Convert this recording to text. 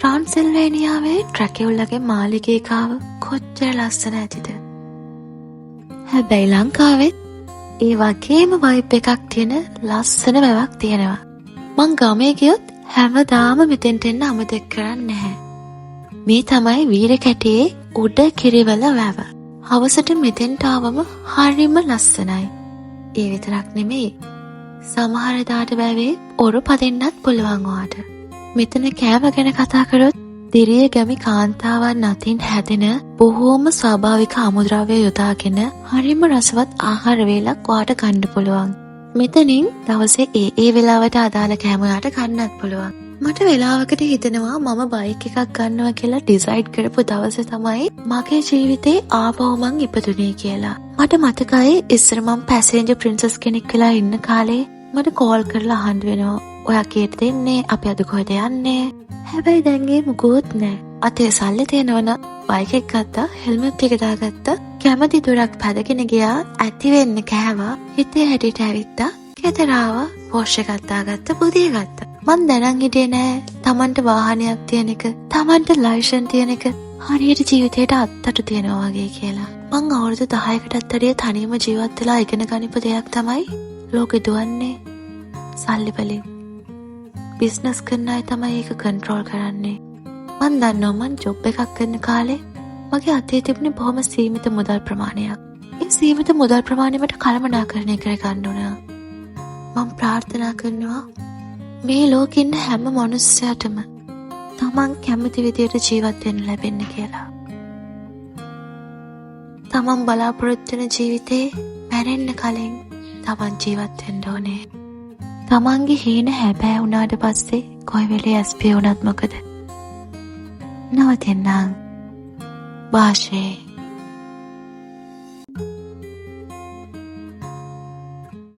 ට්‍රාන්සිල්වේනියාවේ ඩ්‍රැකියුලාගේ මාලිගයකාව කොච්චර ලස්සන ඇතිද? හැබැයි ලංකාවෙත් ඒ වගේම වයිබ් එකක් තියෙන ලස්සන වැවක් තියෙනවා. මං ගමේ ගියොත් හැමදාම මෙතෙන්ට එන්න අමතක කරන්නේ නැහැ. මේ තමයි වීර කැටේ උඩ කිරිවල වැව. හවසට මෙතෙන්ට ආවම හරිම ලස්සනයි. ඒ විතරක් නෙමෙයි. සමහර දාට වැවේ ඔරු පදින්නත් පුළුවන් ඔයාට. මෙතන කෑම ගැන කතා කරොත් දිරිය ගැමි කාන්තාවන් අතින් හැදෙන බොහෝම ස්වාභාවික අමුද්‍රව්‍ය යොදාගෙන හරිම රසවත් ආහාර වේලක් ඔයාට ගන්න පුළුවන්. මෙතනින් දවසේ ඒ වෙලාවට අදාළ කෑම ඔයාට ගන්නත් පුළුවන්. මට වෙලාවකට හිතෙනවා මම බයික් එකක් ගන්නවා කියලා ඩිසයිඩ් කරපු දවසේ තමයි මගේ ජීවිතේ ආපහු මං ඉපදුනේ කියලා. මට මතකයි ඉස්සර මම පැසෙන්ජර් ප්‍රින්සස් කෙනෙක් වෙලා ඉන්න කාලේ මට කෝල් කරලා අහන්න වෙනවා. ඔයා කීයට දෙන්නේ? අපි අද කොහෙද යන්නේ? හැබැයි දැන් ඒ මුකුත් නැහැ. අතේ සල්ලි තියෙනවනම් බයික් එක ගත්තා, හෙල්මට් එක දාගත්තා, කැමති දුරක් පැදගෙන ගියා, ඇති වෙන්න කෑවා, හිතේ හැටියට ඇවිත්තා, ගෙදර ආවා, පෝෂ් එකක් දාගත්තා, පුදිය ගත්තා. මං දැනන් හිටියේ නෑ තමන්ට වාහනයක් තියෙන එක, තමන්ට ලයිසන් තියෙන එක හරියට ජීවිතේට අත්තට තියෙනවා වගේ කියලා. මං අවුරුදු 10කටත් වැඩිය තනියම ජීවත් වෙලා ඉගෙන ගනිපු දෙයක් තමයි ලෝකෙ දුවන්නේ සල්ලි වලින්. බිස්නස් කරන අය තමයි ඒක කන්ට්‍රෝල් කරන්නේ. මං දන්නවා මං ජොබ් එකක් කරන කාලේ මගේ අතේ තිබුණේ බොහොම සීමිත මුදල් ප්‍රමාණයක්. ඒ සීමිත මුදල් ප්‍රමාණයට කළමනාකරණය කරගන්න ඕන. මං ප්‍රාර්ථනා කරනවා මේ ලෝකෙ ඉන්න හැම මනුස්සයටම තමන් කැමති විදියට ජීවත් වෙන්න ලැබෙන්න කියලා. තමන් බලාපොරොත්තු වෙන ජීවිතේ මැරෙන්න කලින් තමන් ජීවත් වෙන්න ඕනේ. තමන්ගේ හීන හැබෑ වුණාට පස්සේ කොයි වෙලේ ඇස්පිය වුණත් මොකද? නවතින්නම්. වාෂේ